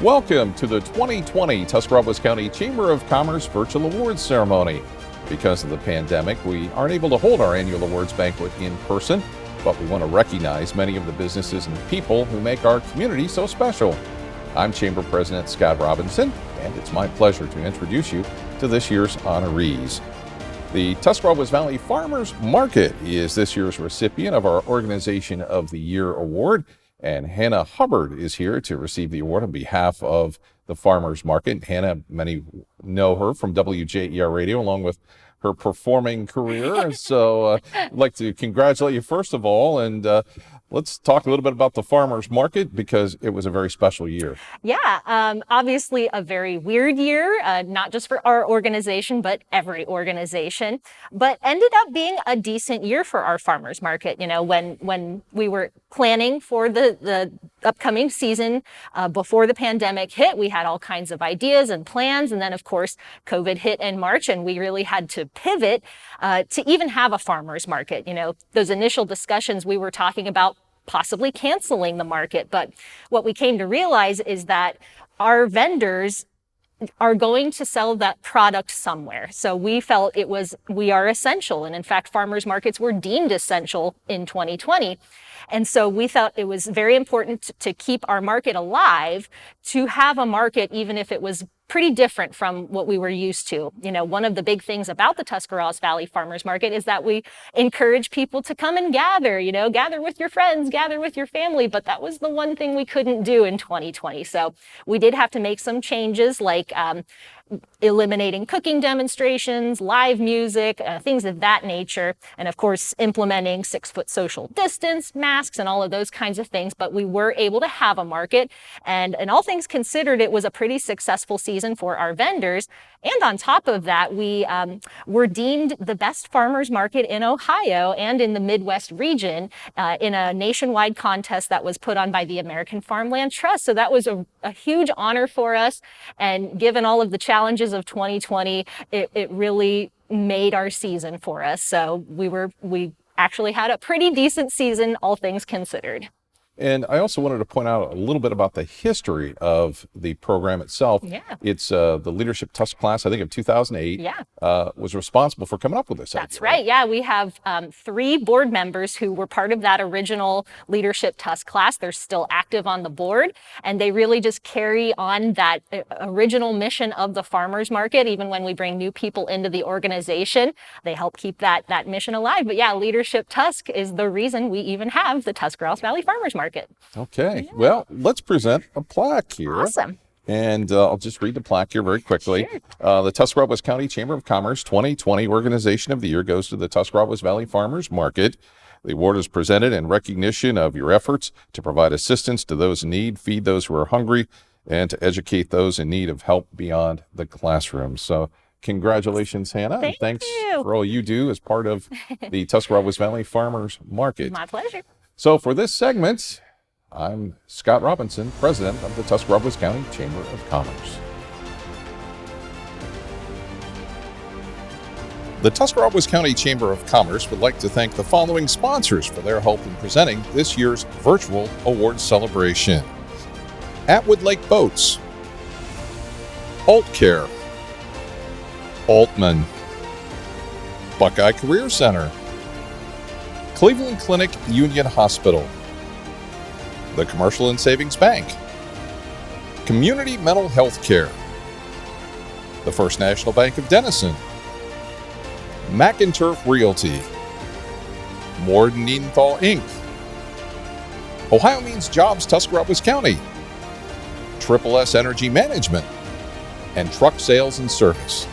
Welcome to the 2020 Tuscarawas County Chamber of Commerce Virtual Awards Ceremony. Because of the pandemic, we aren't able to hold our annual awards banquet in person, but we want to recognize many of the businesses and people who make our community so special. I'm Chamber President Scott Robinson, and it's my pleasure to introduce you to this year's honorees. The Tuscarawas Valley Farmers Market is this year's recipient of our Organization of the Year Award, and Hannah Hubbard is here to receive the award on behalf of the Farmers Market. Hannah, many know her from WJER Radio along with her performing career. So I'd like to congratulate you first of all, and let's talk a little bit about the Farmers Market because it was a very special year. Yeah, obviously a very weird year, not just for our organization, but every organization, but ended up being a decent year for our farmers market. You know, when we were planning for the upcoming season before the pandemic hit, we had all kinds of ideas and plans. And then, of course, COVID hit in March, and we really had to pivot to even have a farmers market. You know, those initial discussions we were talking about possibly canceling the market. But what we came to realize is that our vendors are going to sell that product somewhere. So we felt we are essential. And in fact, farmers markets were deemed essential in 2020. And so we thought it was very important to keep our market alive, to have a market, even if it was pretty different from what we were used to. You know, one of the big things about the Tuscarawas Valley Farmers Market is that we encourage people to come and gather, gather with your friends, gather with your family. But that was the one thing we couldn't do in 2020. So we did have to make some changes, like eliminating cooking demonstrations, live music, things of that nature. And of course, implementing 6-foot social distance, masks, and all of those kinds of things. But we were able to have a market. And all things considered, it was a pretty successful season for our vendors. And on top of that, we were deemed the best farmers market in Ohio and in the Midwest region in a nationwide contest that was put on by the American Farmland Trust. So that was a huge honor for us. And given all of the challenges of 2020, it really made our season for us. So we actually had a pretty decent season, all things considered. And I also wanted to point out a little bit about the history of the program itself. Yeah. It's the Leadership Tusk class, I think of 2008, was responsible for coming up with this. That's idea, right. Yeah, we have 3 board members who were part of that original Leadership Tusk class. They're still active on the board, and they really just carry on that original mission of the farmers market. Even when we bring new people into the organization, they help keep that mission alive. But yeah, Leadership Tusk is the reason we even have the Tuscarawas Valley Farmers Market. Okay, well, let's present a plaque here. Awesome. And I'll just read the plaque here very quickly. Sure. The Tuscarawas County Chamber of Commerce 2020 Organization of the Year goes to the Tuscarawas Valley Farmers Market. The award is presented in recognition of your efforts to provide assistance to those in need, feed those who are hungry, and to educate those in need of help beyond the classroom. So congratulations, Hannah. Thanks you. For all you do as part of the Tuscarawas Valley Farmers Market. My pleasure. So for this segment, I'm Scott Robinson, President of the Tuscarawas County Chamber of Commerce. The Tuscarawas County Chamber of Commerce would like to thank the following sponsors for their help in presenting this year's virtual awards celebration. Atwood Lake Boats, AltCare, Altman, Buckeye Career Center, Cleveland Clinic Union Hospital, the Commercial and Savings Bank, Community Mental Health Care, the First National Bank of Denison, McInturf Realty, Morden Nienthal Inc., Ohio Means Jobs Tuscarawas County, Triple S Energy Management, and Truck Sales and Service.